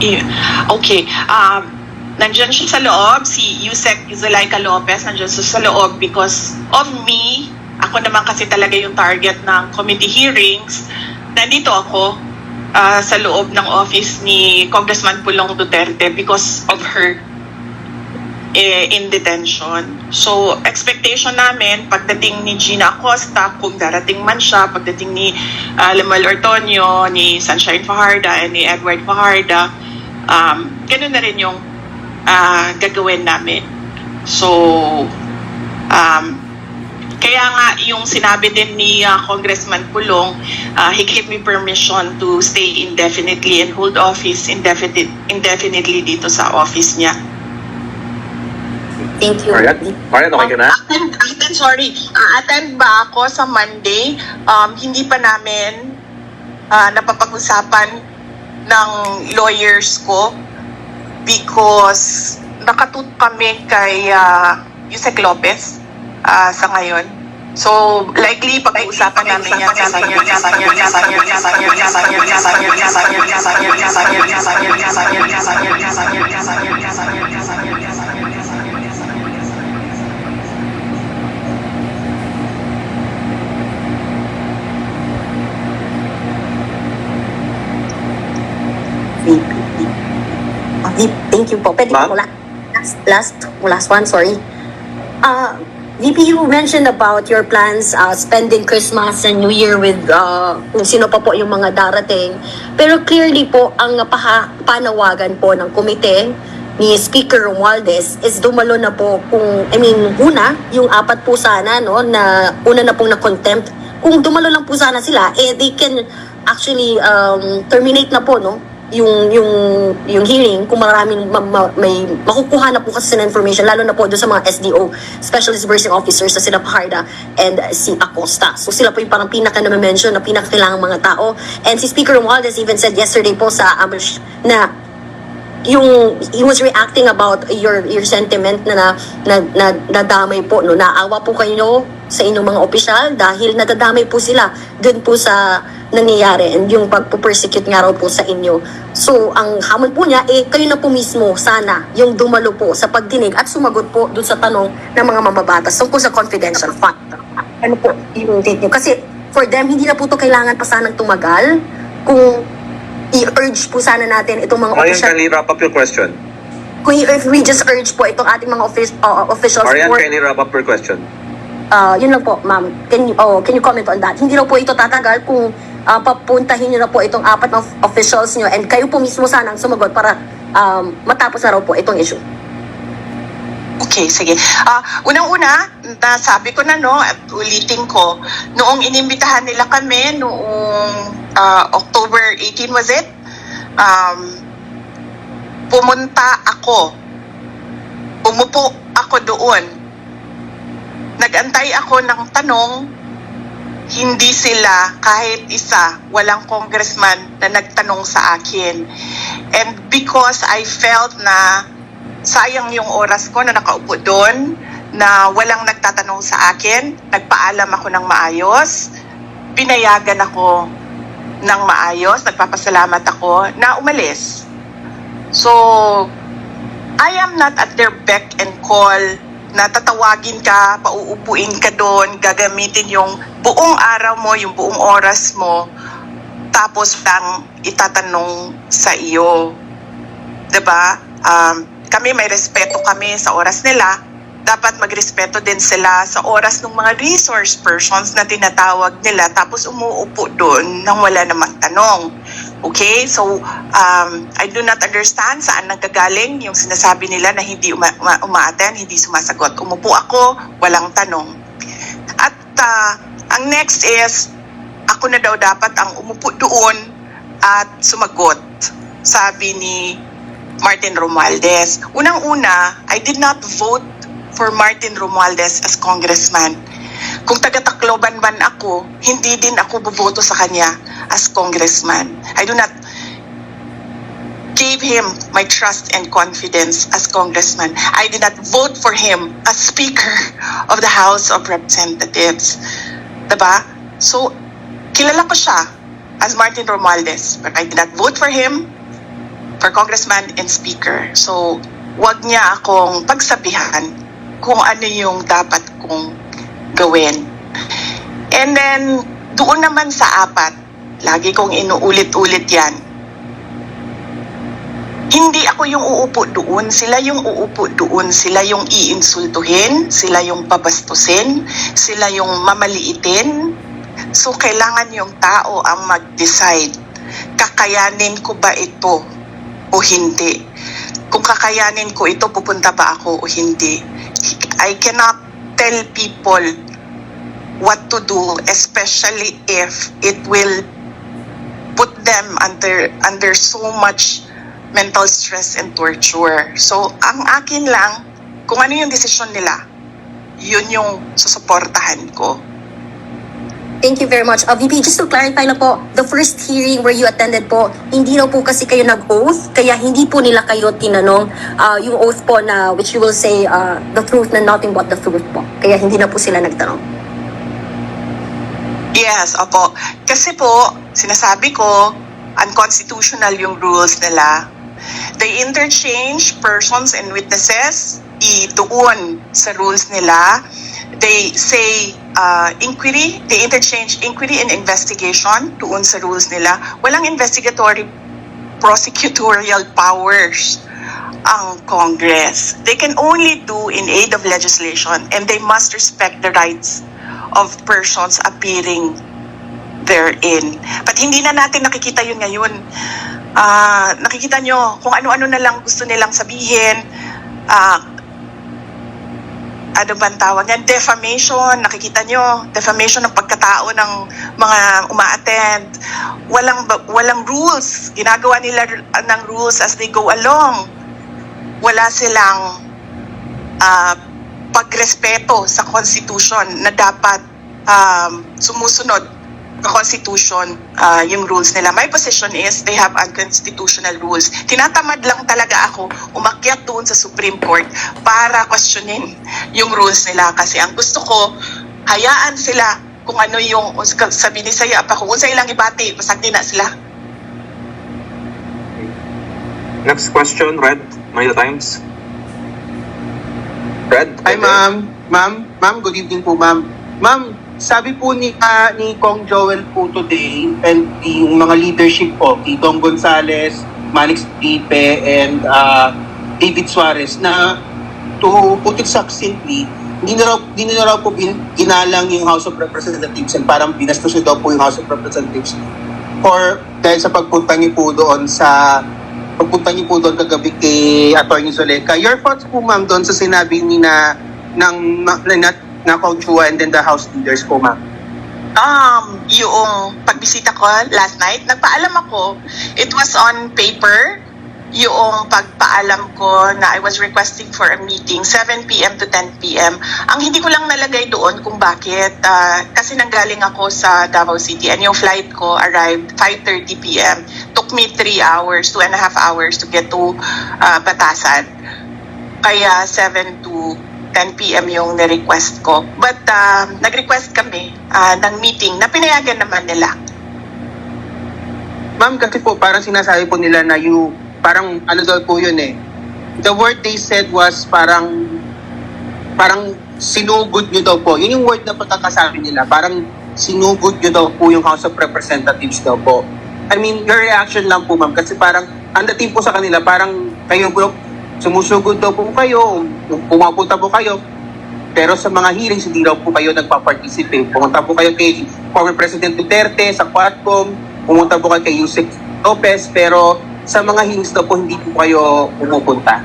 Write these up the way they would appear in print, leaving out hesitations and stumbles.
Okay. Nandiyan siya sa loob, si Yusek Zulaika Lopez, nandiyan siya sa loob because of me. Ako naman kasi talaga yung target ng committee hearings. Nandito ako sa loob ng office ni Congressman Pulong Duterte because of her in detention. So, expectation namin, pagdating ni Gina Acosta, kung darating man siya, pagdating ni Lemuel Ortonio, ni Sunshine Fajarda, and ni Edward Fajarda, ganun na rin yung gagawin namin. So, kaya nga yung sinabi din ni Congressman Pulong, he gave me permission to stay indefinitely and hold office indefinitely dito sa office niya. Thank you. Marian, okay ka na? Attend ba ako sa Monday? Hindi pa namin napapag-usapan ng lawyers ko because nakatut kami kay Yusek Lopez sa ngayon. So, likely pag-uusapan namin yan sa Thank you po. Pwede po last one, sorry. VP, you mentioned about your plans spending Christmas and New Year with kung sino pa po yung mga darating. Pero clearly po, ang panawagan po ng komite ni Speaker Romualdez is dumalo na po kung, una, yung apat po sana, no, na una na pong na-contempt. Kung dumalo lang po sana sila, they can actually terminate na po, no, yung hearing kung maraming may makukuha na po kasi na information, lalo na po doon sa mga SDO, Specialist Bursing Officers, sa sila Fajarda and si Acosta. So sila po yung parang pinaka na-mention na pinakailangang mga tao. And si Speaker Romualdez even said yesterday po sa Amrish na he was reacting about your sentiment na nadamay po, no, naawa po kayo sa inyong mga opisyal dahil nadadamay po sila dun po sa nangyayari and yung pagpo-persecute nga raw po sa inyo. So, ang hamon po niya, kayo na po mismo sana yung dumalo po sa pagdinig at sumagot po dun sa tanong ng mga mababatas tungkol sa confidential fund. Ano po yung date niyo? Kasi for them, hindi na po ito kailangan pa sanang tumagal kung i-urge po sana natin itong mga Marian, official. can you wrap up your question? Kung if we just urge po itong ating mga officials. Marian, can you wrap up your question? Yun lang po, ma'am. Can you comment on that? Hindi na po ito tatagal kung papuntahin nyo na po itong apat na officials nyo and kayo po mismo sana ang sumagot para matapos na raw po itong issue. Okay, sige. Unang-una, nasabi ko na, no, at ulitin ko, noong inimbitahan nila kami, noong October 18 was it? Pumunta ako. Umupo ako doon. Nag-antay ako ng tanong, hindi sila, kahit isa, walang congressman na nagtanong sa akin. And because I felt na sayang yung oras ko na nakaupo doon, na walang nagtatanong sa akin, nagpaalam ako ng maayos, pinayagan ako ng maayos, nagpapasalamat ako na umalis. So, I am not at their beck and call na tatawagin ka, pauupuin ka doon, gagamitin yung buong araw mo, yung buong oras mo, tapos lang itatanong sa iyo. Diba? Kami may respeto kami sa oras nila, dapat magrespeto din sila sa oras ng mga resource persons na tinatawag nila, tapos umuupo doon nang wala namang tanong. Okay? So, I do not understand saan nanggagaling yung sinasabi nila na hindi uma-attend, hindi sumasagot. Umupo ako, walang tanong. At ang next is, ako na daw dapat ang umupo doon at sumagot, sabi ni Martin Romualdez. Unang-una, I did not vote for Martin Romualdez as congressman. Kung taga-Tacloban man ako, hindi din ako boboto sa kanya as congressman. I do not give him my trust and confidence as congressman. I did not vote for him as Speaker of the House of Representatives. Diba? So, kilala ko siya as Martin Romualdez, but I did not vote for him for congressman and speaker. So, wag niya akong pagsabihan kung ano yung dapat kong gawin. And then, doon naman sa apat, lagi kong inuulit-ulit yan. Hindi ako yung uupo doon, sila yung uupo doon, sila yung iinsultuhin, sila yung pabastusin, sila yung mamaliitin. So, kailangan yung tao ang mag-decide, kakayanin ko ba ito o hindi? Kung kakayanin ko ito, pupunta ba ako o hindi? I cannot tell people what to do, especially if it will put them under so much mental stress and torture. So, ang akin lang, kung ano yung desisyon nila, yun yung susuportahan ko. Thank you very much. VP, just to clarify na po, the first hearing where you attended po, hindi raw po kasi kayo nag-oath, kaya hindi po nila kayo tinanong yung oath po na which you will say the truth and nothing but the truth po. Kaya hindi na po sila nagtanong. Yes, opo. Kasi po, sinasabi ko, unconstitutional yung rules nila. They interchange persons and witnesses doon sa rules nila. They say inquiry, they interchange inquiry and investigation doon sa rules nila. Walang investigatory prosecutorial powers ang Congress. They can only do in aid of legislation, and they must respect the rights of persons appearing therein. But hindi na natin nakikita yun ngayon. Nakikita nyo kung ano-ano na lang gusto nilang sabihin. Ano bang tawag yan? Defamation. Nakikita nyo, defamation ng pagkatao ng mga uma-attend. Walang rules. Ginagawa nila ng rules as they go along. Wala silang pagrespeto sa Constitution na dapat sumusunod sa Constitution yung rules nila. My position is they have unconstitutional rules. Tinatamad lang talaga ako umakyat doon sa Supreme Court para questionin yung rules nila kasi ang gusto ko, hayaan sila kung ano yung sabi ni Saya pa, kung sa ilang ibati, masagdi na sila. Next question, Red, Manila Times. Red? Hi, ma'am. Ma'am, good evening po, ma'am. Ma'am, sabi po ni Kong Joel po today and yung mga leadership po, Titong Gonzales, Manix Pipe, and David Suarez na to put it succinctly, hindi na raw po ginalang yung House of Representatives and parang binastos daw po yung House of Representatives or dahil sa pagpunta niyo po doon kagabi kay Atty. Zoleka. Your thoughts po, ma'am, doon sa sinabi ni na Kong Chua and then the House leaders po, ma'am? Yung pagbisita ko last night, nagpaalam ako. It was on paper. Yung pagpaalam ko na I was requesting for a meeting 7 p.m. to 10 p.m. Ang hindi ko lang nalagay doon kung bakit. Kasi nanggaling ako sa Davao City and yung flight ko arrived 5:30 p.m. Took me 2.5 hours to get to Batasan. Kaya 7 to 10 p.m. yung na-request ko. But nag-request kami ng meeting na pinayagan naman nila. Ma'am, kasi po parang sinasabi po nila na parang ano daw po yun eh. The word they said was parang sinugod nyo daw po. Yun yung word na pagkakasabi nila. Parang sinugod nyo daw po yung House of Representatives daw po. I mean, your reaction lang po, ma'am. Kasi parang ang dating po sa kanila, parang kayo bro, sumusugod daw po kayo, pumapunta po kayo, pero sa mga hearings, hindi daw po kayo nagpa-participate. Pumunta po kayo kay former President Duterte sa Quadcom, pumunta po kayo kay Yusek Lopez, pero sa mga hearings daw po, hindi po kayo pumupunta.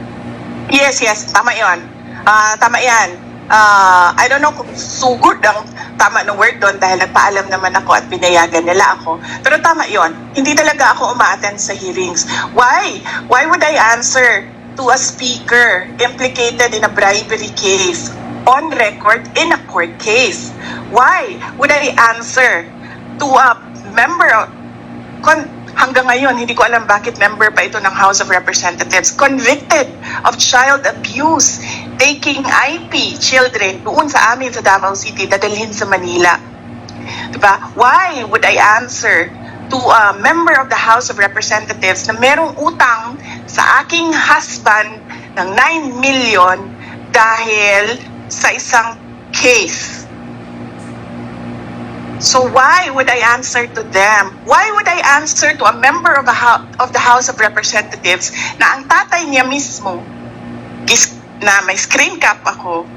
Yes, tama yun. Tama yan. I don't know kung sugod ang tama ng word doon dahil nagpaalam naman ako at pinayagan nila ako. Pero tama yun. Hindi talaga ako uma-attend sa hearings. Why? Why would I answer to a speaker implicated in a bribery case on record in a court case? Why would I answer to a member hanggang ngayon, hindi ko alam bakit member pa ito ng House of Representatives, convicted of child abuse, taking IP children doon sa amin sa Davao City, dadalhin sa Manila. Diba? Why would I answer to a member of the House of Representatives na merong utang sa aking husband ng 9 million dahil sa isang case. So why would I answer to them? Why would I answer to a member of the House of Representatives na ang tatay niya mismo, na may screen cap ako,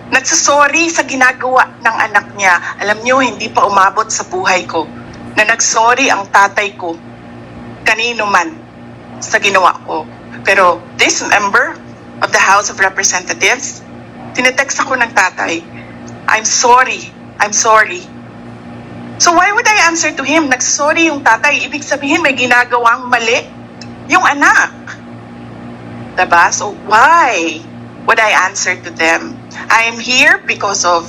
nagsasorry sa ginagawa ng anak niya. Alam niyo, hindi pa umabot sa buhay ko na nagsorry ang tatay ko kanino man sa ginawa ko. Pero this member of the House of Representatives, tinetext ako ng tatay, I'm sorry. So why would I answer to him? Nagsorry yung tatay, ibig sabihin may ginagawang mali yung anak. Diba? So why would I answer to them? I am here because of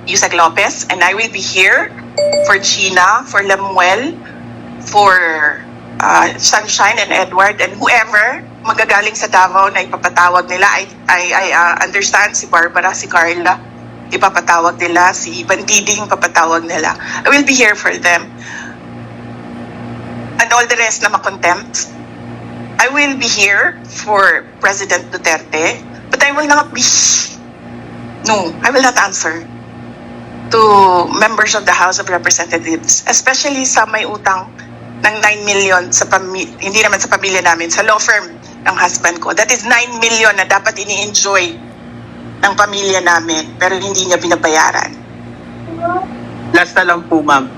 Yusek Lopez, and I will be here for Gina, for Lemuel, for Sunshine and Edward, and whoever magagaling sa Davao na ipapatawag nila. I understand si Barbara, si Carla, ipapatawag nila, si Bandiding papatawag nila. I will be here for them. And all the rest na makontempt. I will be here for President Duterte, but I will not be... No, I will not answer to members of the House of Representatives, especially sa may utang ng 9 million sa hindi naman sa pamilya namin, sa law firm ng husband ko. That is 9 million na dapat ini-enjoy ng pamilya namin, pero hindi niya binabayaran. Last na lang po, ma'am.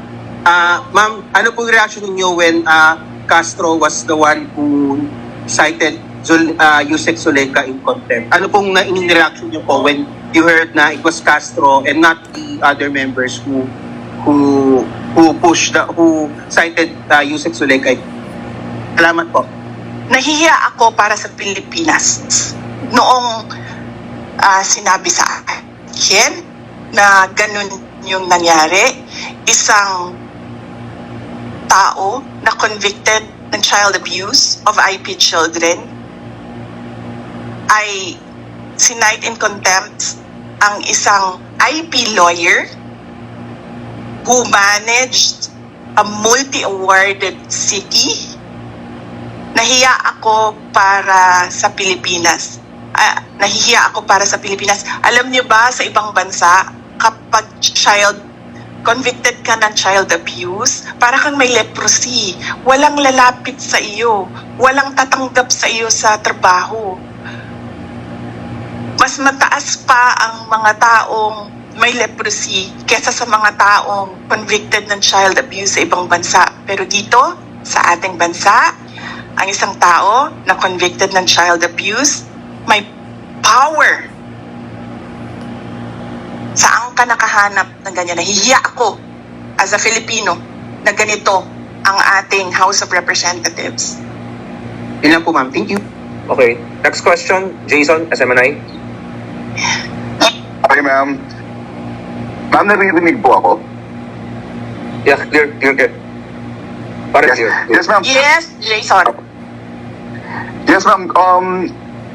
Ma'am, ano pong reaction niyo when Castro was the one who cited Yusek Zuleika in contempt? Ano pong reaction niyo po when you heard na it was Castro and not the other members who cited Yusek Zuleika? Salamat po. Nahihiya ako para sa Pilipinas. Noong sinabi sa akin na ganun yung nangyari, isang tao na convicted ng child abuse of IP children ay sinight in contempt ang isang IP lawyer who managed a multi-awarded city. Nahiya ako para sa Pilipinas. Nahihiya ako para sa Pilipinas. Alam niyo ba, sa ibang bansa, kapag convicted ka ng child abuse, para kang may leprosy. Walang lalapit sa iyo. Walang tatanggap sa iyo sa trabaho. Mas mataas pa ang mga taong may leprosy kesa sa mga taong convicted ng child abuse sa ibang bansa. Pero dito, sa ating bansa, ang isang tao na convicted ng child abuse, may power. Saan ka nakahanap ng ganyan? Nahihiya ako as a Filipino na ganito ang ating House of Representatives. Yun lang po, ma'am. Thank you. Okay. Next question, Jason, SMNI. Hi, ma'am. Ma'am, naririnig po ako? Yeah, clear. Parang clear. Yes, ma'am. Yes, Jason. Yes, ma'am.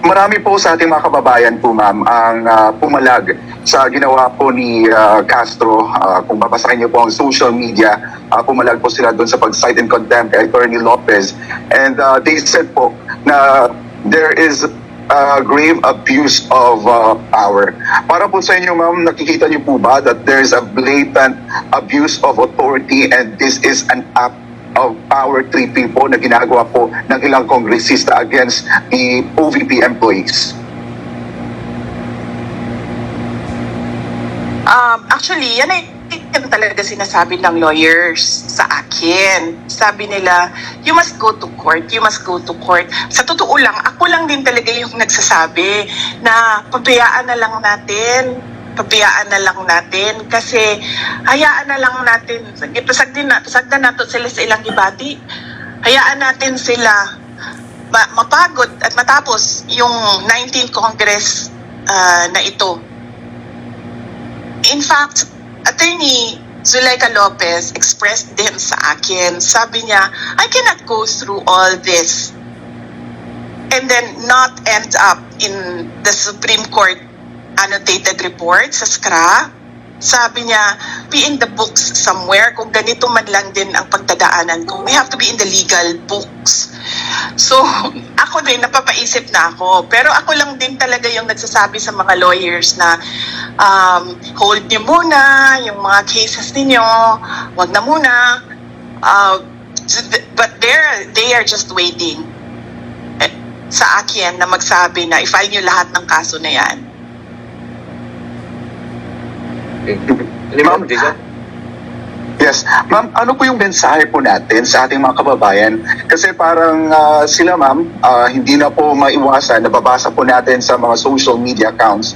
Marami po sa ating mga kababayan po, ma'am, ang pumalag sa ginawa po ni Castro. Kung babasahin niyo po ang social media, pumalag po sila doon sa pag-cite in contempt kay Attorney Lopez. And they said po na there is grave abuse of power. Para po sa inyo, ma'am, nakikita niyo po ba that there is a blatant abuse of authority and this is an act of power tripping po na ginagawa po ng ilang kongresista against the OVP employees? Actually, yan ay talaga sinasabi ng lawyers sa akin. Sabi nila, you must go to court. Sa totoo lang, ako lang din talaga yung nagsasabi na pabayaan na lang natin kasi hayaan na lang natin, pasagdan natin sila sa ilang ibati, hayaan natin sila mapagod at matapos yung 19th Congress na ito. In fact, Attorney Zuleika Lopez expressed din sa akin, sabi niya, I cannot go through all this and then not end up in the Supreme Court annotated report sa SCRA. Sabi niya, not be in the books somewhere kung ganito man lang din ang pagdadaanan ko. We have to be in the legal books. So, ako din, napapaisip na ako. Pero ako lang din talaga yung nagsasabi sa mga lawyers na hold niyo muna yung mga cases ninyo, wag na muna. But they are just waiting sa akin na magsabi na i-file niyo lahat ng kaso na yan. Ma'am, Jason? Yes. Ma'am, ano po yung mensahe po natin sa ating mga kababayan? Kasi parang sila, ma'am, hindi na po maiwasan, nababasa po natin sa mga social media accounts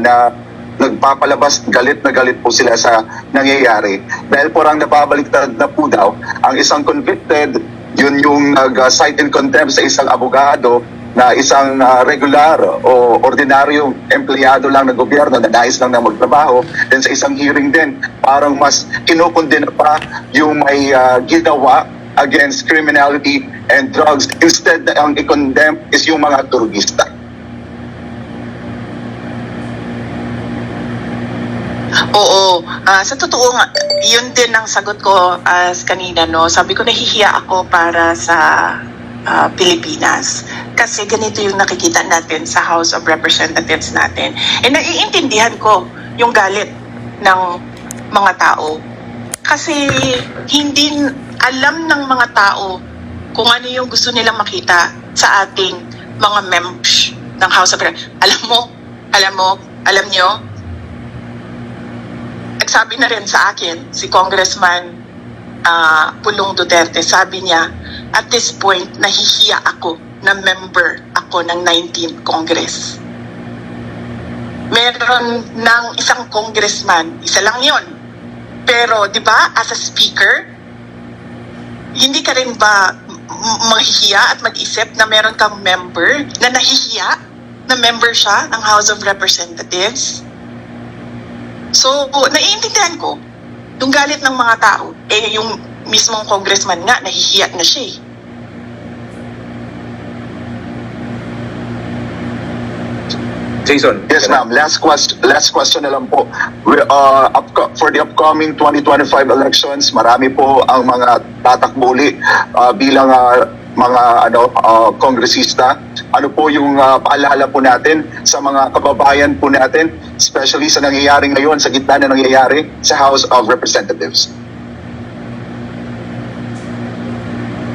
na nagpapalabas, galit na galit po sila sa nangyayari. Dahil po parang nababaliktad na po daw, ang isang convicted, yun yung nag-cite in contempt sa isang abogado na isang regular o ordinaryong empleyado lang ng gobyerno na nais lang na magtrabaho. Then sa isang hearing din, parang mas kinukundina pa yung may ginawa against criminality and drugs. Instead, ang i-condemn is yung mga turugista. Oo, sa totoo nga, yun din ang sagot ko as kanina, no? Sabi ko nahihiya ako para sa Pilipinas. Kasi ganito yung nakikita natin sa House of Representatives natin. And naiintindihan ko yung galit ng mga tao. Kasi hindi alam ng mga tao kung ano yung gusto nilang makita sa ating mga members ng House of Representatives. Alam nyo, nagsabi na rin sa akin si Congressman Pulong Duterte, sabi niya, at this point, nahihiya ako na member ako ng 19th Congress. Meron ng isang congressman, isa lang yon. Pero, di ba, as a speaker, hindi ka rin ba mahihiya at mag-isip na meron kang member na nahihiya na member siya ng House of Representatives? So, naiintindihan ko yung galit ng mga tao. Yung mismong congressman nga, nahihiya na siya eh. Jason? Yes, ma'am. Last question na lang po. For the upcoming 2025 elections, marami po ang mga tatakbuli bilang mga kongresista. Ano po yung paalala po natin sa mga kababayan po natin, especially sa nangyayari ngayon, sa gitna na nangyayari sa House of Representatives?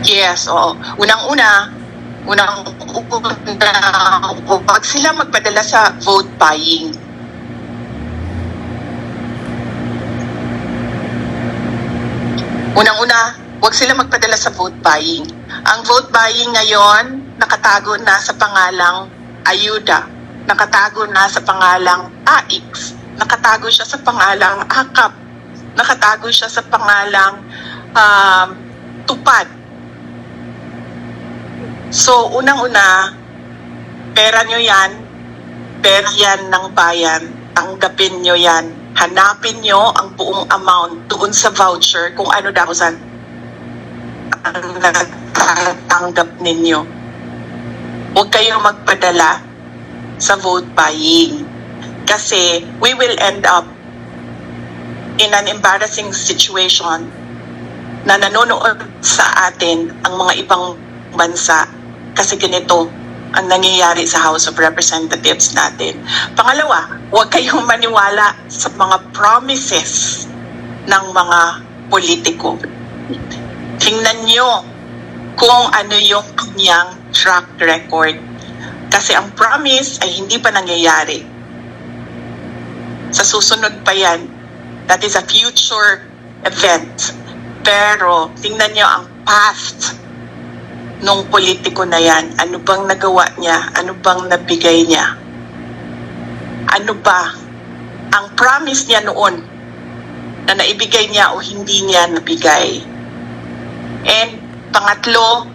Yes, oo. Unang-una, wag sila magpadala sa vote buying. Unang-una, wag sila magpadala sa vote buying. Ang vote buying ngayon, nakatago na sa pangalang ayuda, nakatago na sa pangalang AIX, nakatago siya sa pangalang AKAP, nakatago siya sa pangalang tupad. So, unang-una, pera nyo yan, pera yan ng bayan, tanggapin nyo yan, hanapin nyo ang buong amount doon sa voucher kung ano daw saan ang natatanggap ninyo. Huwag kayong magpadala sa vote buying kasi we will end up in an embarrassing situation na nanonood sa atin ang mga ibang bansa kasi ganito ang nangyayari sa House of Representatives natin. Pangalawa, huwag kayong maniwala sa mga promises ng mga politiko. Tingnan nyo kung ano yung kanyang track record. Kasi ang promise ay hindi pa nangyayari. Sa susunod pa yan. That is a future event. Pero tingnan nyo ang past nung politiko na yan. Ano bang nagawa niya? Ano bang nabigay niya? Ano ba ang promise niya noon na naibigay niya o hindi niya nabigay? And pangatlo,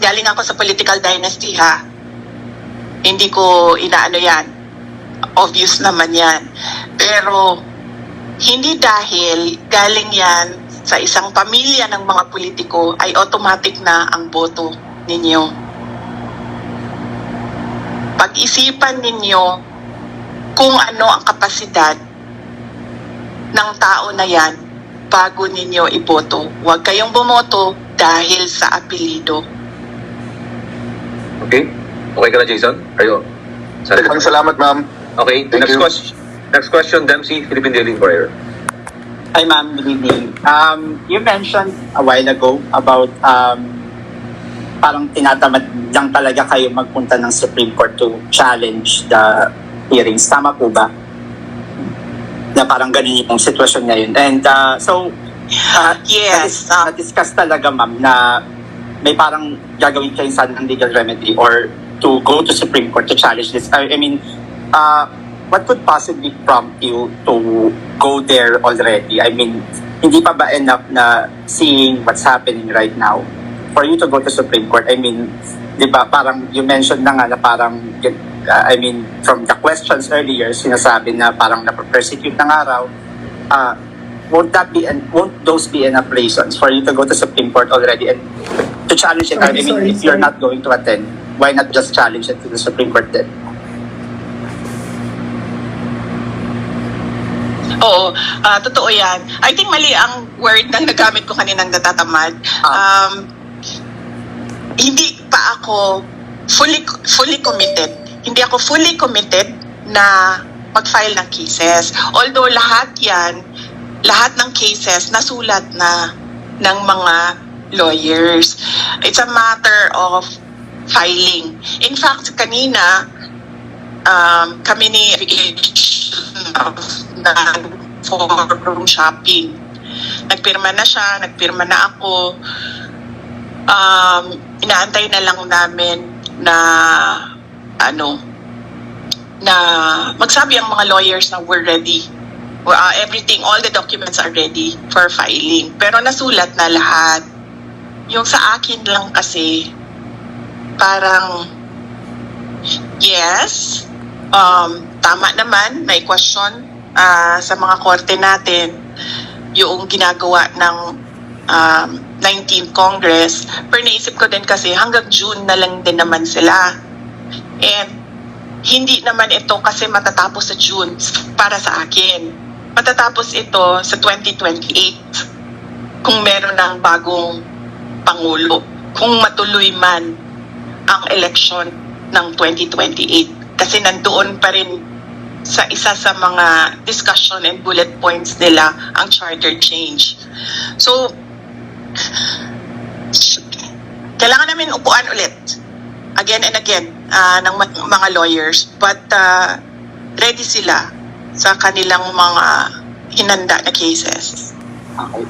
galing ako sa political dynasty ha. Hindi ko inaano yan. Obvious naman yan. Pero hindi dahil galing yan sa isang pamilya ng mga politiko ay automatic na ang boto ninyo. Pag-isipan ninyo kung ano ang kapasidad ng tao na yan bago ninyo iboto. Huwag kayong bumoto dahil sa apelido. Okay? Okay ka na, Jason? Ayo. Daghang salamat, ma'am. Okay, Thank you. Next question, Dempsey, Philippine Daily Inquirer. Hi ma'am, good evening. You mentioned a while ago about parang tinatamad lang talaga kayo magpunta ng Supreme Court to challenge the hearings. Tama po ba? Na parang ganun yung sitwasyon ngayon. And Yes. na-discuss talaga ma'am na may parang gagawin kayo sa legal remedy or to go to Supreme Court to challenge this. I mean, what could possibly prompt you to go there already? I mean, hindi pa ba enough na seeing what's happening right now for you to go to Supreme Court? I mean, di ba parang you mentioned na nga na parang, I mean, from the questions earlier, sinasabi na parang na-persecute na nga raw, won't those be enough reasons for you to go to Supreme Court already and to challenge it? I mean, if you're not going to attend, why not just challenge it to the Supreme Court then? Oo, totoo yan. I think mali ang word na nagamit ko kaninang natatamad. Hindi pa ako fully committed. Hindi ako fully committed na mag-file ng cases. Although lahat ng cases nasulat na ng mga lawyers. It's a matter of filing. In fact, kanina, kami ni forum shopping. Nagpirma na siya, nagpirma na ako. Inaantay na lang namin na na magsabi ang mga lawyers na we're ready. Everything, all the documents are ready for filing. Pero nasulat na lahat. Yung sa akin lang kasi, parang, yes, tama naman, may question sa mga korte natin yung ginagawa ng 19th Congress. Pero naisip ko din kasi hanggang June na lang din naman sila. And hindi naman ito kasi matatapos sa June para sa akin. Matatapos ito sa 2028 kung meron ng bagong Pangulo. Kung matuloy man ang election ng 2028. Kasi nandoon pa rin sa isa sa mga discussion and bullet points nila ang charter change. So, kailangan namin upuan ulit again and again ng mga lawyers, but ready sila sa kanilang mga hinanda na cases. Okay.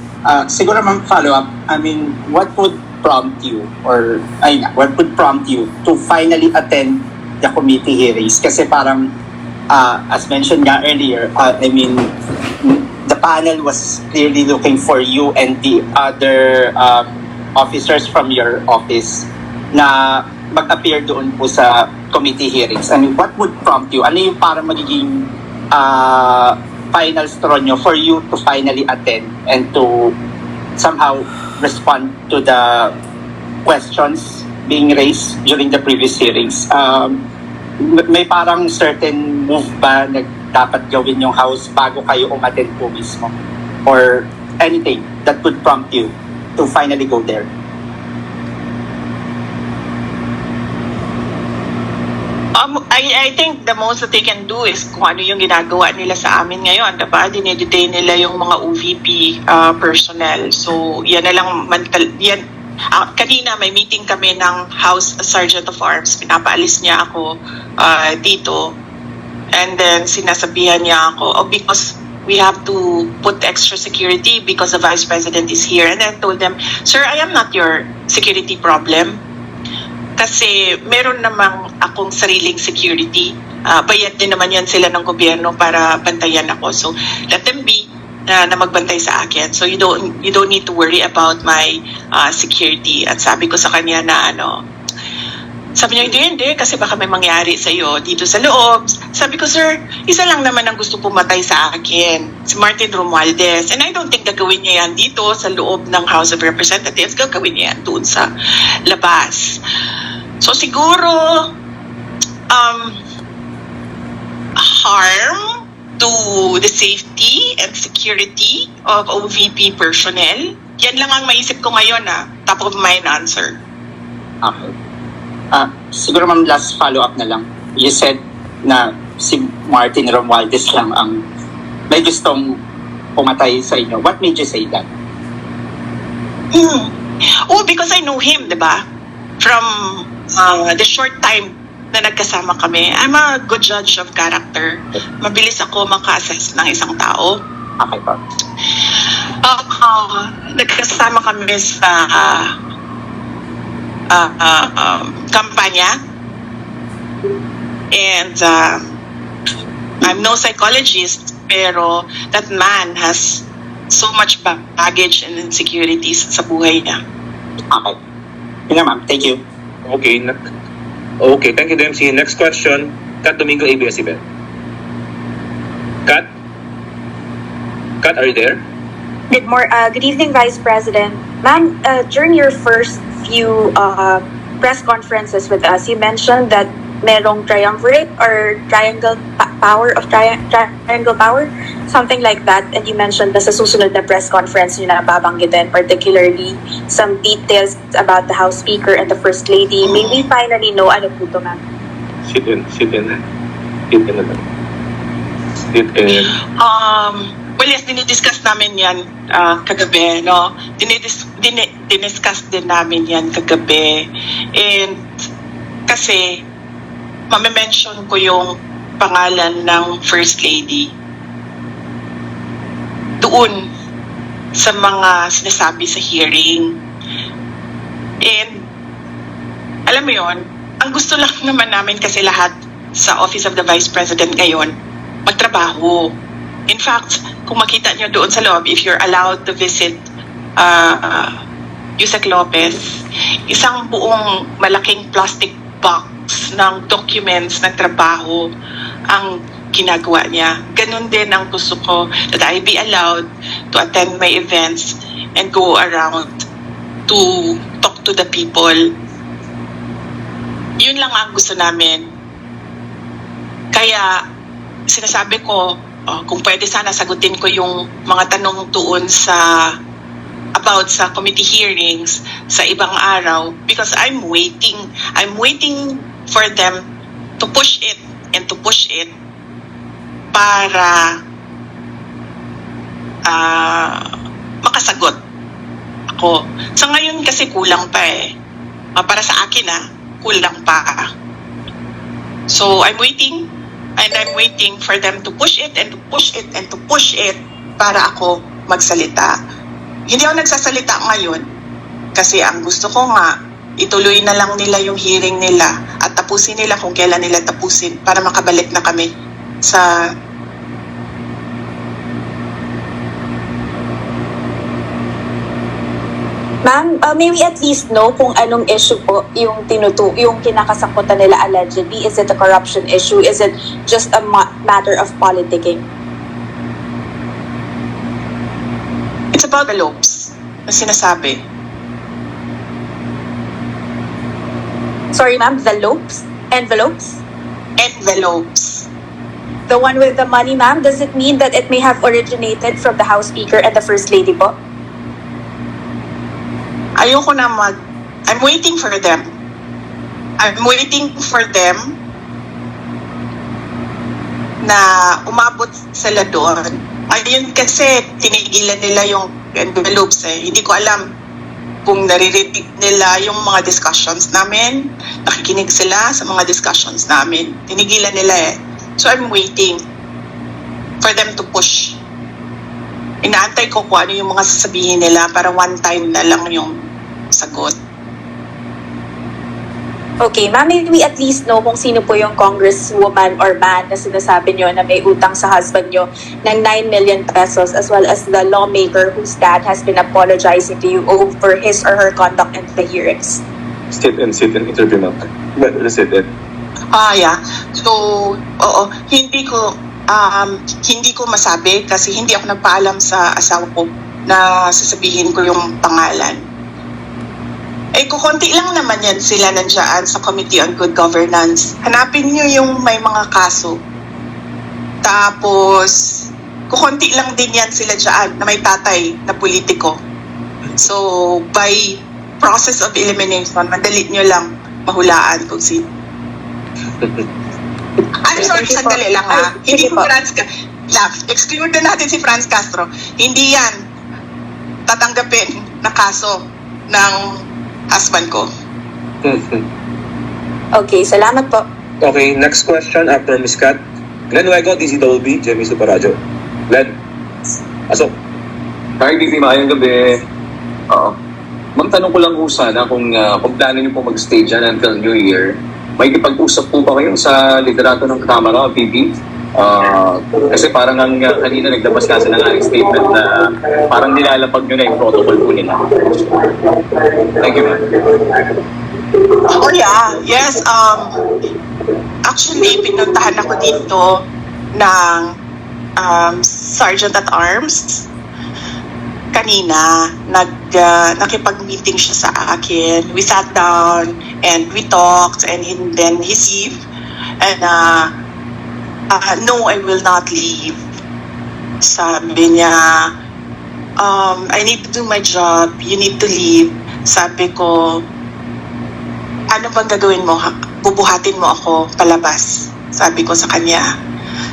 Siguro ma'am, follow up. I mean, what would prompt you to finally attend the committee hearings? Kasi parang, as mentioned nga earlier, I mean, the panel was clearly looking for you and the other officers from your office na mag-appear doon po sa committee hearings. I mean, what would prompt you? Ano yung parang magiging final straw nyo for you to finally attend and to somehow respond to the questions being raised during the previous hearings? May parang certain move ba na dapat gawin yung House bago kayo umattend po mismo? Or anything that could prompt you to finally go there? I think the most that they can do is kung ano yung ginagawa nila sa amin ngayon. Diba? Dinedetain nila yung mga OVP personnel. So, yan na lang. Kanina may meeting kami ng House Sergeant of Arms. Pinapaalis niya ako dito. And then sinasabihan niya ako, because we have to put extra security because the Vice President is here. And I told them, sir, I am not your security problem. Kasi meron namang akong sariling security. Bayad din naman yan sila ng gobyerno para bantayan ako. So let them be na magbantay sa akin. So you don't need to worry about my security. At sabi ko sa kanya na sabi niya, hindi, kasi baka may mangyari sa iyo dito sa loob. Sabi ko, sir, isa lang naman ang gusto pumatay sa akin, si Martin Romualdez. And I don't think gagawin niya yan dito sa loob ng House of Representatives. Gagawin niya yan doon sa labas. So siguro, harm to the safety and security of OVP personnel? Yan lang ang maisip ko ngayon, top of mind answer. Okay. Siguro ma'am, last follow-up na lang. You said na si Martin Romualdez lang ang may gustong pumatay sa inyo. What made you say that? Oh, because I know him, di ba? From the short time na nagkasama kami. I'm a good judge of character. Mabilis ako maka-assess ng isang tao. Okay po. Nagkasama kami sa kampanya. And I'm no psychologist, pero that man has so much baggage and insecurities sa buhay niya. Okay. Yun na ma'am. Thank you. Okay. Okay, thank you, Dempsey. Next question, Kat Domingo, ABS-CBN. Kat? Kat, are you there? Good evening, Vice President. Ma'am, during your first few press conferences with us, you mentioned that merong triumvirate or triangle power, something like that. And you mentioned na sa susunod na press conference nyo na babanggitin, particularly some details about the House Speaker and the First Lady. May we finally know ano po ito, ma'am? Sit in. Well, yes, dinidiscuss namin yan kagabi, no? Diniscuss din namin yan kagabi. And kasi, mame-mention ko yung pangalan ng First Lady doon sa mga sinasabi sa hearing. And, alam mo yon, ang gusto lang naman namin kasi lahat sa Office of the Vice President ngayon, magtrabaho. In fact, kung makita nyo doon sa loob, if you're allowed to visit Yusek Lopez, isang buong malaking plastic box ng documents ng trabaho ang ginagawa niya. Ganun din ang gusto ko, that I be allowed to attend my events and go around to talk to the people. Yun lang ang gusto namin. Kaya sinasabi ko, kung pwede sana sagutin ko yung mga tanong doon about sa committee hearings sa ibang araw, because I'm waiting for them to push it para makasagot ako. Sa ngayon kasi kulang pa para sa akin kulang pa. So I'm waiting for them to push it para ako magsalita. Hindi ako nagsasalita ngayon kasi ang gusto ko nga ituloy na lang nila yung hearing nila at tapusin nila kung kailan nila tapusin para makabalik na kami sa Ma'am, may we at least know kung anong issue po yung kinakasakutan nila allegedly? Is it a corruption issue? Is it just a matter of politicking? It's about the envelopes na sinasabi. Sorry, ma'am, envelopes? Envelopes. The one with the money, ma'am, does it mean that it may have originated from the House Speaker and the First Lady po? Ayoko na I'm waiting for them. Na umabot sila doon. Ayun kasi tinigilan nila yung envelopes Hindi ko alam kung naririnig nila yung mga discussions namin. Nakikinig sila sa mga discussions namin. Tinigilan nila So I'm waiting for them to push. Inaantay ko kung ano yung mga sasabihin nila para one time na lang yung sagot. Okay, ma'am, may we at least know kung sino po yung congresswoman or man na sinasabi nyo na may utang sa husband nyo ng 9 million pesos, as well as the lawmaker whose dad has been apologizing to you over his or her conduct in the hearings? Sit in, interview mo. Sit in. Yeah. So, hindi ko masabi kasi hindi ako nagpaalam sa asawa ko na sasabihin ko yung pangalan. Kukunti lang naman yan sila nandiyan sa Committee on Good Governance. Hanapin nyo yung may mga kaso Tapos, kukunti lang din yan sila dyan na may tatay na politiko. So, by process of elimination, madali nyo lang mahulaan kung sino. I'm sorry, Thank you po. sandali lang ha. Hindi Sige ko po. exclude na natin si Franz Castro. Hindi yan tatanggapin na kaso ng husband ko. Okay, salamat po. Okay, next question after Ms. Kat. Glenn Huego, DZWB, Jemmy Superadio. Glenn, pasok. Hi, Vivi. Maayong gabi. Oo. Ma'am, tanong ko lang po sana kung plano niyo po mag-stay dyan until New Year, may ipag-usap po ba kayo sa liderato ng Kamara, Vivi? Kasi parang kanina naglabas kasi ng aking statement na parang nilalapag nyo na yung protocol po nila. Thank you, ma'am. Oh yeah, yes. Actually, pinuntahan ako dito ng Sergeant at Arms. Kanina, nakipag-meeting siya sa akin. We sat down and we talked and then he leave. And no, I will not leave. Sabi niya, I need to do my job. You need to leave. Sabi ko, ano bang gagawin mo? Bubuhatin mo ako palabas. Sabi ko sa kanya.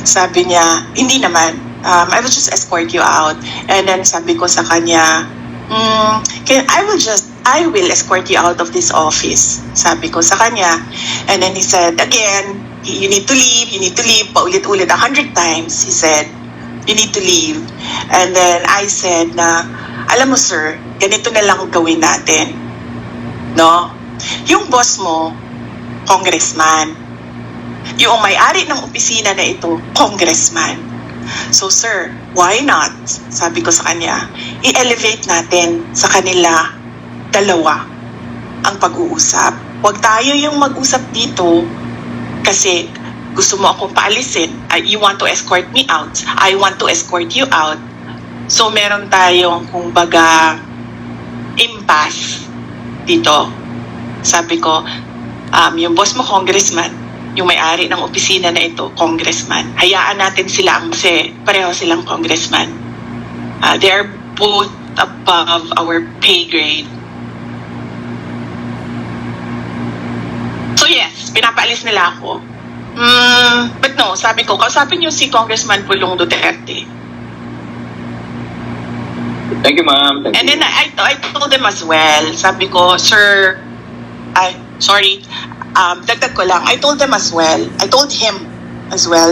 Sabi niya, hindi naman. I will just escort you out. And then sabi ko sa kanya, I will escort you out of this office. Sabi ko sa kanya. And then he said, again, you need to leave. Paulit-ulit 100 times. He said, you need to leave. And then I said na, alam mo sir, ganito na lang gawin natin. No? Yung boss mo, congressman. Yung may-ari ng opisina na ito, congressman. So sir, why not? Sabi ko sa kanya, i-elevate natin sa kanila dalawa ang pag-uusap. Huwag tayo yung mag-usap dito kasi gusto mo akong paalisin. You want to escort me out. I want to escort you out. So meron tayong kumbaga impasse dito. Sabi ko, yung boss mo congressman, yung may-ari ng opisina na ito, congressman. Hayaan natin sila kasi pareho silang congressman. They are both above our pay grade. So yes, pinapaalis nila ako. But no, sabi ko, kausapin niyo si Congressman Pulong Duterte. Thank you, ma'am. Thank And you. then I told them as well, sabi ko, sir, dagdag ko lang, I told him as well,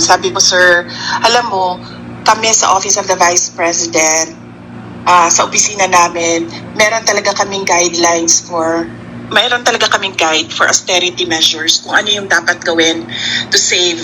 sabi ko, sir, alam mo, kami sa Office of the Vice President, sa opisina namin, meron talaga kaming guide for austerity measures, kung ano yung dapat gawin to save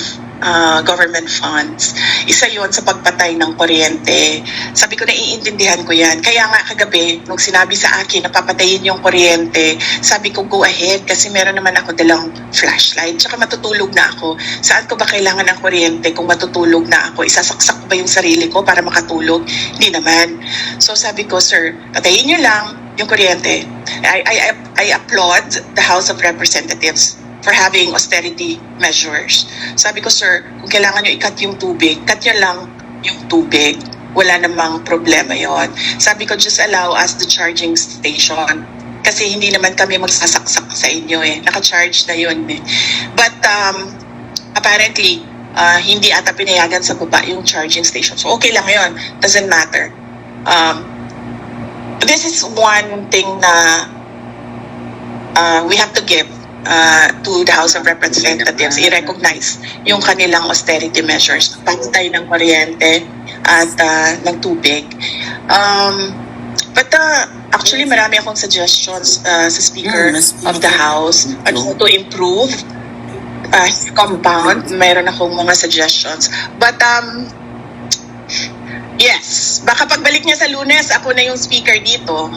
government funds. Isa yun sa pagpatay ng kuryente. Sabi ko, naiintindihan ko yan. Kaya nga kagabi, nung sinabi sa akin na papatayin yung kuryente, sabi ko, go ahead, kasi meron naman ako dalang flashlight. Tsaka matutulog na ako. Saan ko ba kailangan ng kuryente kung matutulog na ako? Isasaksak ko ba yung sarili ko para makatulog? Hindi naman. So sabi ko, sir, patayin nyo lang yung kuryente. I applaud the House of Representatives for having austerity measures. Sabi ko, sir, kung kailangan nyo i-cut yung tubig, cut nyo lang yung tubig. Wala namang problema yon. Sabi ko, just allow us the charging station. Kasi hindi naman kami magsasaksak sa inyo eh. Naka-charge na yun eh. But apparently, hindi ata pinayagan sa baba yung charging station. So okay lang yun. Doesn't matter. This is one thing na we have to give to the House of Representatives, i-recognize yung kanilang austerity measures, pantay ng kuryente at ng tubig. But actually, marami akong suggestions sa Speaker of the House on how to improve his compound. Mayroon akong mga suggestions. But yes, baka pagbalik niya sa Lunes, ako na yung speaker dito.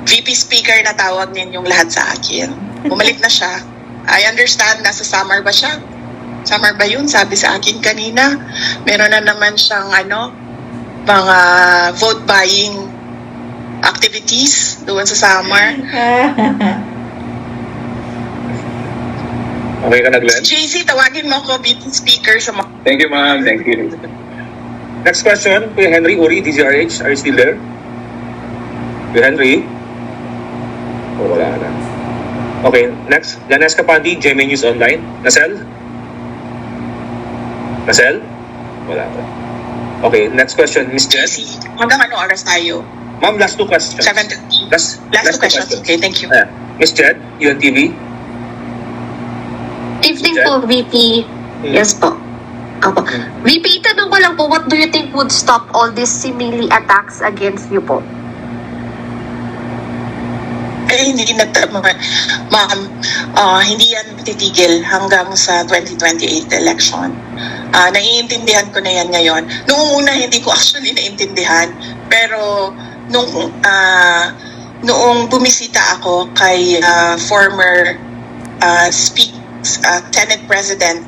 VP Speaker na tawag ninyong lahat sa akin. Bumalik na siya. I understand, nasa summer ba siya? Summer ba yun? Sabi sa akin kanina. Meron na naman siyang mga vote buying activities doon sa summer. Okay ka na, Glenn? JC, tawagin mo ako VP Speaker sa Thank you, ma'am. Thank you. Next question, Kuya Henry Uri, DZRH. Are you still there? Kuya Henry? Oh, wala na. Okay, next. Ganes Kapandi, GMA News Online. Nasel? Nasel? Wala pa. Okay, next question, Miss Jess. JC, hanggang ano oras tayo? Ma'am, last two questions. 7:30. Last Last two questions. Okay, thank you. Miss Jed, UNTV. Evening Jen? po, VP. Yes po. Opo. VP, tanong ko lang po, what do you think would stop all these seemingly attacks against you po? Hindi ma'am, hindi yan titigil hanggang sa 2028 election. Naiintindihan ko na yan ngayon. Noong una hindi ko actually naintindihan, pero noong bumisita ako kay former Senate President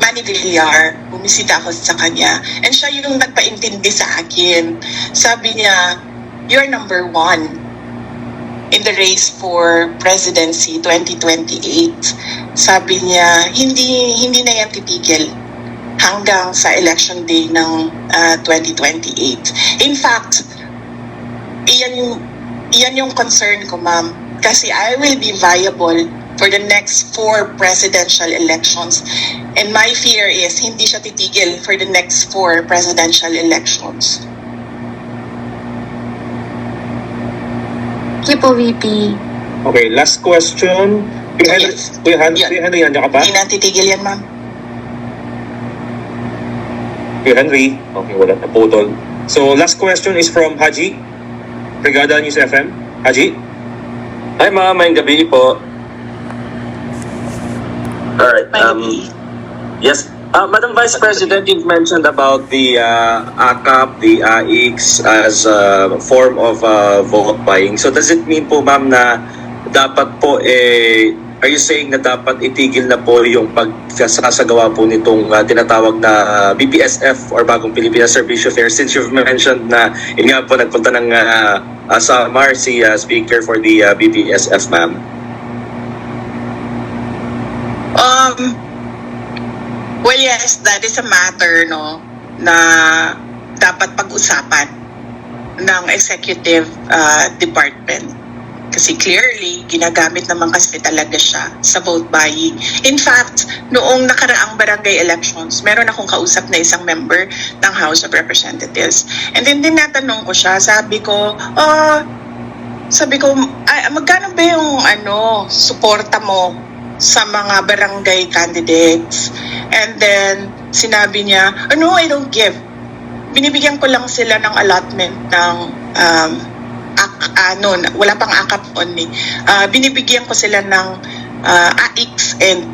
Manny Villar, bumisita ako sa kanya, and siya yung nagpaintindi sa akin. Sabi niya, you're number 1 in the race for presidency 2028. Sabi niya, hindi na yan titigil hanggang sa election day ng 2028. In fact, iyan yung concern ko, ma'am, kasi I will be viable for the next 4 presidential elections. And my fear is hindi siya titigil for the next 4 presidential elections. Thank you po, VP. Okay, last question. Kuya Henry, Yes. Kuya Henry, nandiyan ka pa? Hindi na titigil yan, ma'am. Kuya Henry? Okay, wala na putol. So, last question is from Haji. Brigada News FM. Haji? Hi ma'am, mayang gabi po. Alright, yes. Madam Vice President, you've mentioned about the AKAP, the AIX as a form of vote buying. So does it mean po ma'am na dapat po are you saying na dapat itigil na po yung pagsasagawa po nitong tinatawag na BPSF or Bagong Pilipinas Servicio Fair, since you've mentioned na yun nga po nagpunta ng Samar si Speaker for the BPSF, ma'am? Well, yes, that is a matter, no, na dapat pag-usapan ng executive department. Kasi clearly, ginagamit naman kasi talaga siya sa vote buying. In fact, noong nakaraang barangay elections, meron akong kausap na isang member ng House of Representatives. And then tinatanong ko siya, sabi ko, magkano ba yung suporta mo sa mga barangay candidates? And then sinabi niya, I don't give. Binibigyan ko lang sila ng allotment ng wala pang AKAP on eh. Binibigyan ko sila ng AIX and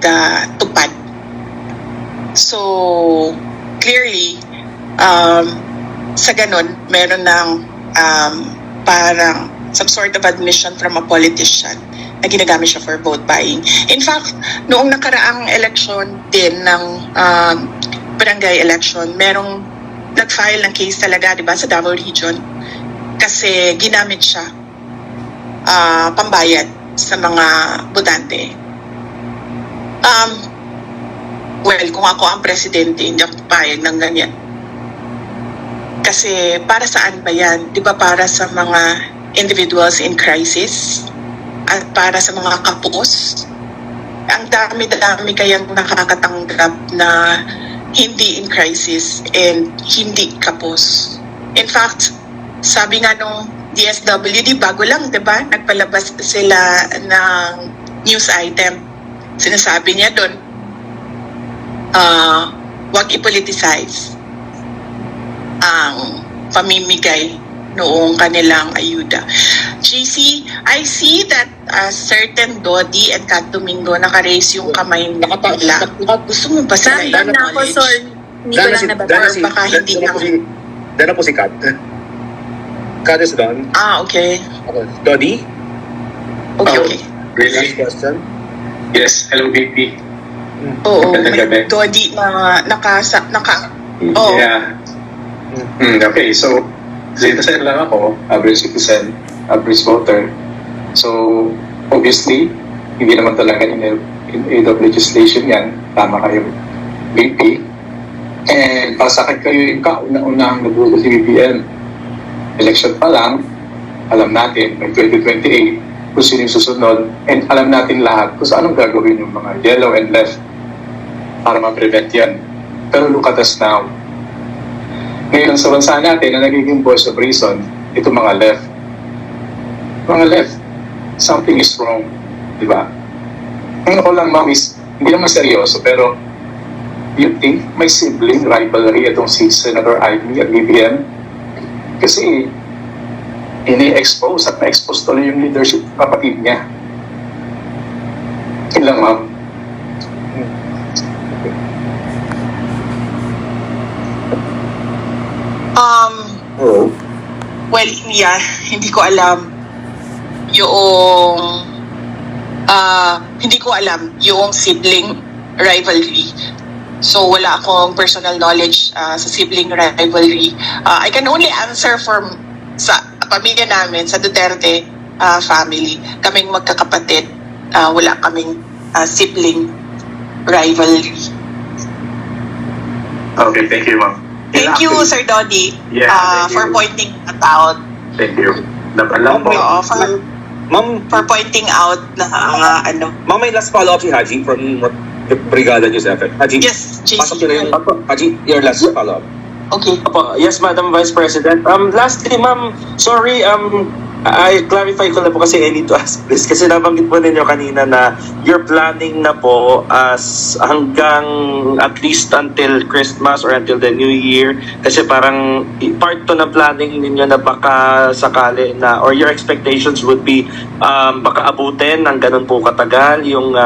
tupad. So clearly sa ganun meron ng parang some sort of admission from a politician na ginagamit siya for vote buying. In fact, noong nakaraang election din ng barangay election, merong nag-file ng case talaga, di ba, sa Davao Region, kasi ginamit siya pambayad sa mga botante. Well, kung ako ang presidente, hindi ako papayag ng ganyan. Kasi para saan ba yan? Di ba para sa mga individuals in crisis? At para sa mga kapos? Ang dami-dami kayang nakakatanggap na hindi in crisis and hindi kapos. In fact, sabi nga nung DSWD, bago lang, di ba? Nagpalabas sila ng news item. Sinasabi niya doon, wag i-politicize ang pamimigay noong kanilang ayuda. GC, I see that certain Dodi and Kat Domingo naka-raise yung kamay nila. Gusto mo ba sila Done na ako, sir. Hindi ko lang nabasa. Baka hindi na. Dana po si Kat. Kat is done. Okay. Dodi? Okay. Last question. Yes, hello VP. Oo, may Dodi na Oo. Yeah. Okay, so citizen lang ako, average citizen, average voter. So, obviously, hindi naman talaga in aid of legislation yan. Tama kayo, VP. And para sa akin kayo yung kauna-unahang nabuto si BBM. Election pa lang, alam natin, may 2028, kung sino yung susunod, and alam natin lahat kung anong gagawin yung mga yellow and left para ma-prevent yan. Pero look at us now. Ngayon sa bansa natin na nagiging voice of reason, ito mga left. Mga left, something is wrong. Diba? Ngayon ko lang, ma'am, is hindi naman seryoso, pero you think may sibling rivalry itong si Senator Ivy at BBM? Kasi ini-expose at na-expose tuloy yung leadership ng kapatid niya. Yun lang, ma'am. Well, yeah, hindi ko alam yung hindi ko alam yung sibling rivalry. So wala akong personal knowledge sa sibling rivalry. I can only answer for sa pamilya namin, sa Duterte family. Kaming magkakapatid, wala kaming sibling rivalry. Okay, thank you, ma'am. Thank you, Sir Dodi, Yeah, thank for you. pointing that out. Thank you. Dapat lang po. Oo, Ma'am, for pointing out na ano. ma'am, may last follow-up si Haji from the Brigada News FM. Haji, Yes, JC. pasok nyo na yun. Haji, your last follow-up. Okay. Opo, yes, Madam Vice President. Lastly, ma'am, sorry, I clarify ko na po kasi I need to ask this. Kasi nabanggit po ninyo kanina na you're planning na po as hanggang at least until Christmas or until the New Year. Kasi parang part to ng planning ninyo na baka sakali na, or your expectations would be baka abutin ng ganun po katagal yung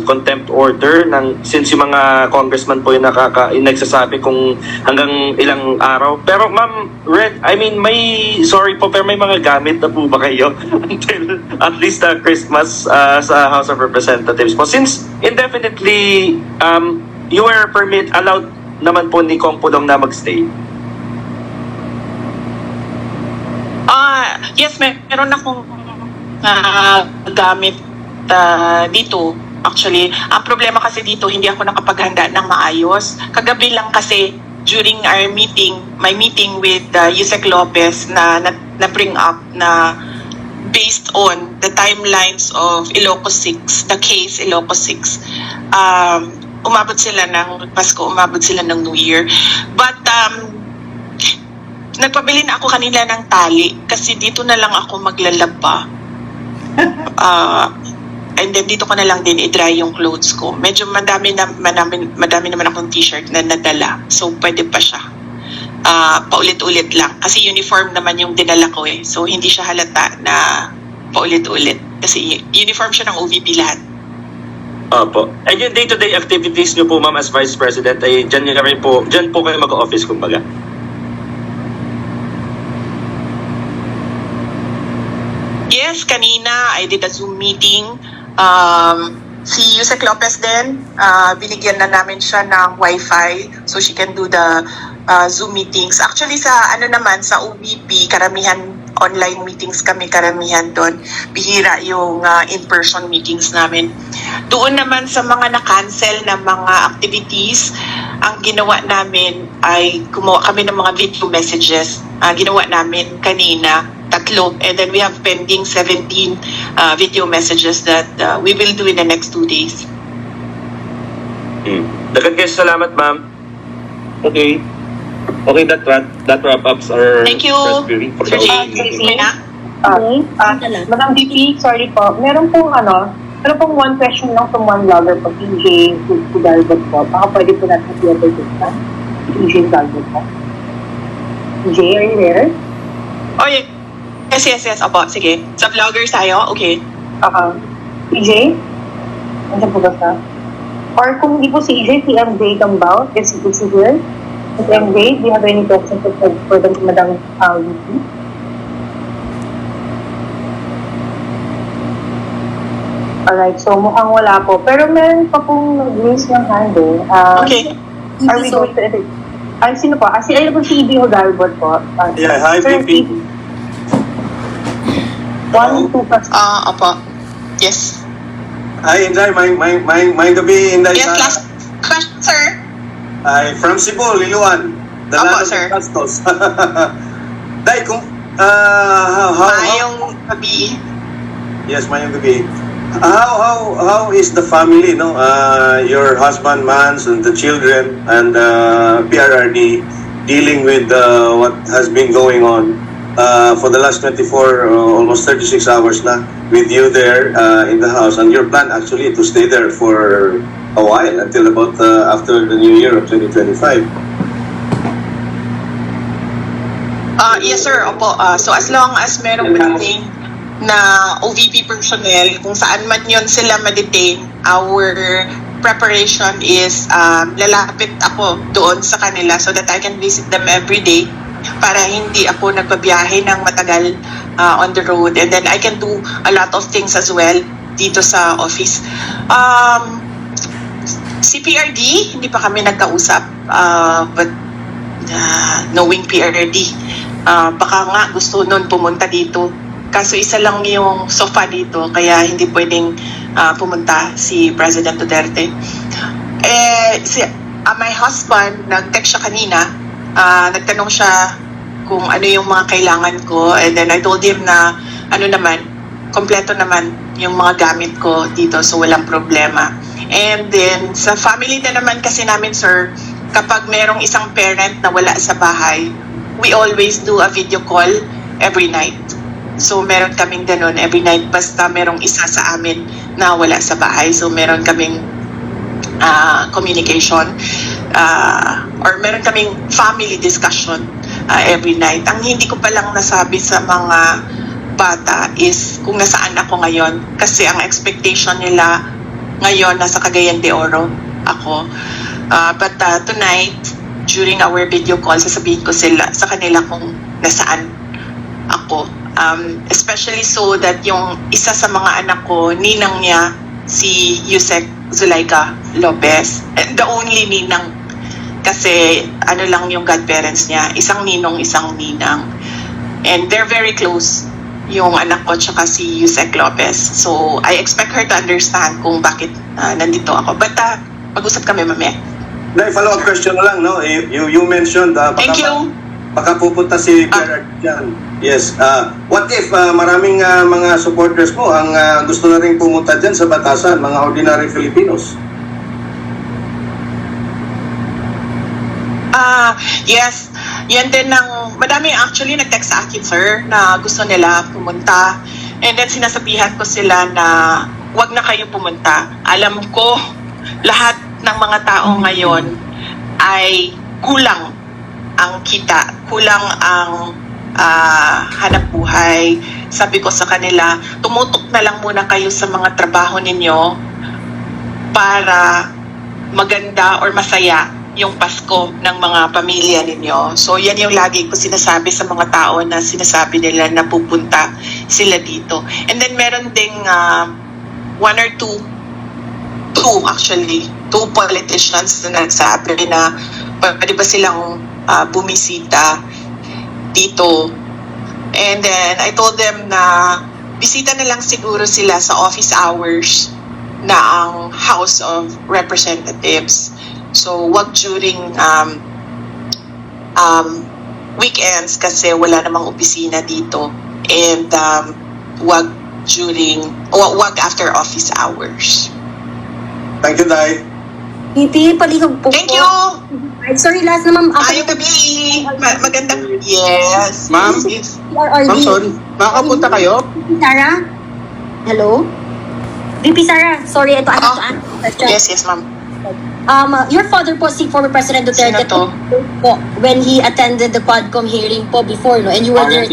contempt order ng, since yung mga congressman po yung nagsasabi kung hanggang ilang araw. Pero ma'am, sorry po, pero may mga gamit na po ba kayo until at least Christmas sa House of Representatives po? Since indefinitely you were allowed naman po ni Kong Pulong na magstay. Yes, meron akong gamit dito. Actually, ang problema kasi dito, hindi ako nakapaghanda ng maayos. Kagabi lang kasi during our meeting, my meeting with Yusek Lopez na bring up na based on the timelines of Ilocos 6, the case Ilocos 6, umabot sila ng Pasko, umabot sila ng New Year. But nagpabili na ako kanila ng tali kasi dito na lang ako maglalaba. And then dito ko na lang din i-dry yung clothes ko. Medyo madami naman akong t-shirt na nadala. So pwede pa siya. Paulit-ulit lang. Kasi uniform naman yung dinala ko eh. So hindi siya halata na paulit-ulit. Kasi uniform siya ng OVP lahat. Opo. And yung day-to-day activities nyo po, ma'am, as Vice President, ay dyan po kayo mag-office, kumbaga? Yes, kanina I did a Zoom meeting. Si Yusek Lopez din, binigyan na namin siya ng Wi-Fi so she can do the Zoom meetings. Actually sa sa OVP, karamihan online meetings kami, karamihan doon. Bihira yung in-person meetings namin. Doon naman sa mga na-cancel na mga activities, ang ginawa namin ay gumawa kami ng mga video messages. Ginawa namin kanina, 3, and then we have pending 17 video messages that we will do in the next 2 days. Dagan kayo, salamat, ma'am. Okay. Okay, that wrap-ups our Thank you. press briefing for the JC. Madam VP, sorry po. Meron pong one question lang from one vlogger po, PJ Galbot po. Baka pwede po natin i-other this na. PJ Galbot po. PJ, are you there? Oh, yes. Opo, sige. Sa vloggers tayo? Okay. PJ? Andiyan po ba siya? Or kung hindi po si EJ, si MJ Gambao, is he here? Si MJ, do you have any questions for the Madam VP? Alright, so mukhang wala po. Pero meron pa pong nag-raise ng hand eh. Okay. Are we going to edit? Ay, sino po? Ay, po si EB Galbot po. Yeah, hi, Sir, VP. 1, 2 pa. Opo. Yes. Hi, Inday. May gabi, Inday. Yes, last question, sir. Ay, from Cebu, Liluan. The Opo, land of sir. the Castos. Day, kung, how, Mayong gabi. yes, mayong gabi. How is the family, no? Your husband, Mans, and the children, and PRRD dealing with what has been going on for the last 24, almost 36 hours na with you there in the house, and your plan actually to stay there for a while until about after the new year of 2025. Yes, sir. Opo. So as long as merong ma-detain na OVP personnel, kung saan man yun sila ma-detain, our preparation is lalapit ako doon sa kanila so that I can visit them every day para hindi ako nagbabiyahe ng matagal on the road. And then I can do a lot of things as well dito sa office. Si PRD, hindi pa kami nagkausap. But knowing PRD, baka nga gusto nun pumunta dito. Kaso isa lang yung sofa dito, kaya hindi pwedeng pumunta si President Duterte. My husband, nag-text siya kanina, nagtanong siya kung ano yung mga kailangan ko, and then I told him na ano naman, kompleto naman yung mga gamit ko dito, so walang problema. And then sa family na naman kasi namin, sir, kapag merong isang parent na wala sa bahay, we always do a video call every night. So meron kaming ganun every night, basta merong isa sa amin na wala sa bahay. So meron kaming communication or meron kaming family discussion every night. Ang hindi ko palang nasabi sa mga bata is kung nasaan ako ngayon. Kasi ang expectation nila ngayon nasa Cagayan de Oro ako. But tonight, during our video call, sasabihin ko sa kanila kung nasaan ako. Especially so that yung isa sa mga anak ko, ninang niya, si Yusek Zulaika Lopez, the only ninang. Kasi ano lang yung godparents niya, isang ninong, isang ninang. And they're very close, yung anak ko tsaka si Yusek Lopez. So I expect her to understand kung bakit nandito ako. But mag-usap kami mamaya. Nay, follow-up question na lang, no? You mentioned, Thank you. baka pupunta si PRRD dyan. Yes. What if maraming mga supporters mo ang gusto na rin pumunta dyan sa batasan, mga ordinary Filipinos? Yes. Yan din madami actually nag-text sa akin, sir, na gusto nila pumunta. And then sinasabihan ko sila na wag na kayo pumunta. Alam ko, lahat ng mga tao ngayon ay kulang ang kita, kulang ang hanap buhay. Sabi ko sa kanila, tumutok na lang muna kayo sa mga trabaho ninyo para maganda or masaya yung Pasko ng mga pamilya ninyo. So yan yung lagi ko sinasabi sa mga tao na sinasabi nila na pupunta sila dito. And then meron ding one or two politicians na nagsabi na pwede ba silang bumisita dito. And then I told them na bisita na lang siguro sila sa office hours na ang House of Representatives. So wag during weekends kasi wala namang opisina dito. And wag after office hours. Thank you, Day. Hindi, palihog po. Thank you! Sorry, last na ma'am. Ayong gabi! Magandang... Yes! Ma'am, PRRD. Ma'am Son, makakapunta kayo? VP Sara? Hello? VP Sara, sorry, ito question. Yes, ma'am. Your father po, si former President Duterte Sino to? po, when he attended the Quadcom hearing po before, no? And you were there.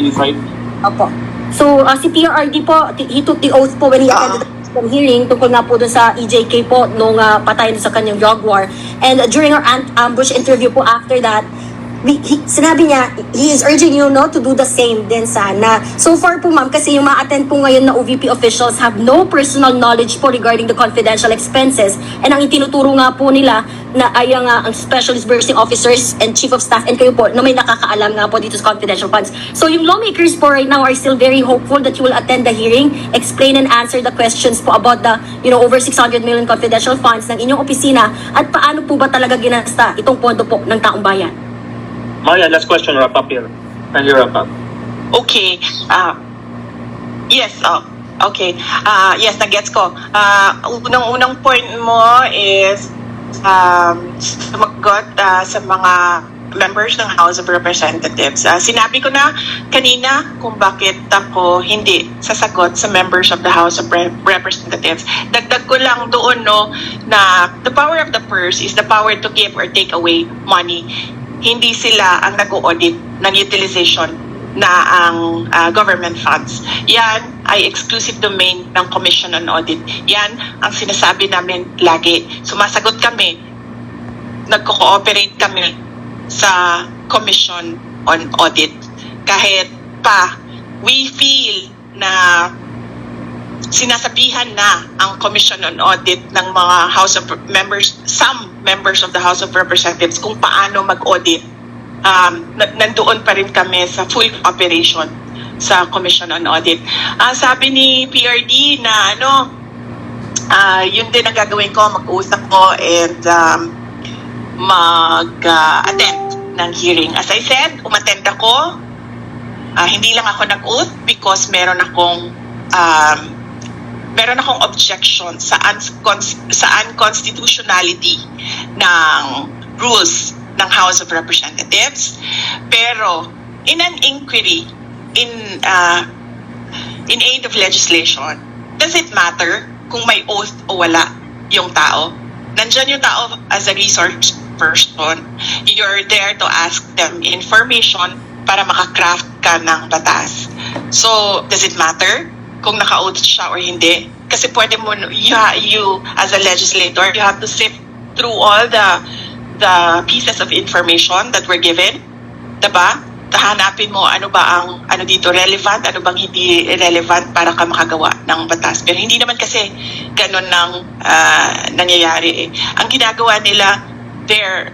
Opo. So, si PRRD po, he took the oath po when he attended the Quadcom hearing tungkol nga po dun sa EJK po nung patay sa kanyang drug war. And during our ambush interview po after that, sinabi niya, he is urging you no to do the same din sana. So far po ma'am, kasi yung ma-attend po ngayon na OVP officials have no personal knowledge po regarding the confidential expenses. And ang itinuturo nga po nila na ay ang specialist bursting officers and chief of staff and kayo po na may nakakaalam nga po dito sa confidential funds. So yung lawmakers po right now are still very hopeful that you will attend the hearing, explain and answer the questions po about the over 600 million confidential funds ng inyong opisina at paano po ba talaga ginasta itong pondo po ng taong bayan. Maria, last question, wrap up here. Can you wrap up? Okay. Yes. Okay. Yes, nagets ko. Unang point mo is sumagot sa mga members ng House of Representatives. Sinabi ko na kanina kung bakit ako hindi sasagot sa members of the House of Representatives. Dagdag ko lang doon na the power of the purse is the power to give or take away money. Hindi sila ang nag-audit ng utilization na ang government funds. Yan ay exclusive domain ng Commission on Audit. Yan ang sinasabi namin lagi. Sumasagot kami, nagko-cooperate kami sa Commission on Audit. Kahit pa we feel na sinasabihan na ang Commission on Audit ng mga some members of the House of Representatives kung paano mag-audit. Nandoon pa rin kami sa full operation sa Commission on Audit. Sabi ni PRD na yun din ang gagawin ko, mag-uusap ko and mag-attend ng hearing. As I said, umattend ako. Hindi lang ako nag-oath because meron akong objection sa unconstitutionality ng rules ng House of Representatives. Pero in an inquiry in aid of legislation, does it matter kung may oath o wala yung tao? Nandyan yung tao as a resource person. You're there to ask them information para makakraft ka ng batas. So, does it matter kung naka-oath siya or hindi? Kasi pwede mo, you as a legislator, you have to sift through all the pieces of information that were given. Diba? Hanapin mo ano ba ang dito relevant, ano bang hindi relevant para ka makagawa ng batas. Pero hindi naman kasi ganun nang nangyayari. Ang ginagawa nila, they're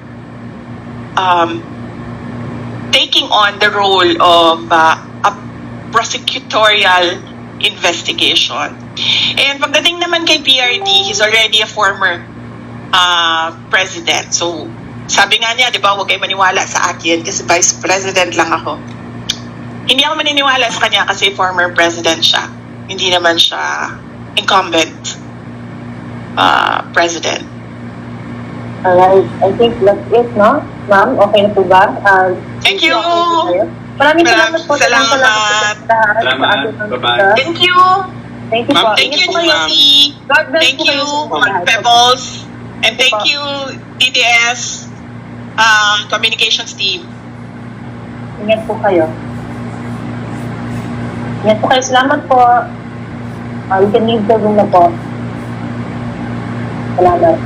taking on the role of a prosecutorial investigation. And pagdating naman kay PRD, he's already a former president. So, sabi nga niya, di ba, huwag kayo maniwala sa akin kasi vice president lang ako. Hindi ako maniniwala sa kanya kasi former president siya. Hindi naman siya incumbent president. Alright, I think that's it, no? Ma'am, okay na po ba? Thank you! Maraming salamat po. Salamat! Bye-bye. Thank you! Thank you po. Thank you, Ingat po kayo. GC. God bless Thank po you, kayo. Pebbles. And Thank thank you, DDS communications team. Ingat po kayo. Ingat po kayo. Salamat po. You can leave the room na po. Salamat.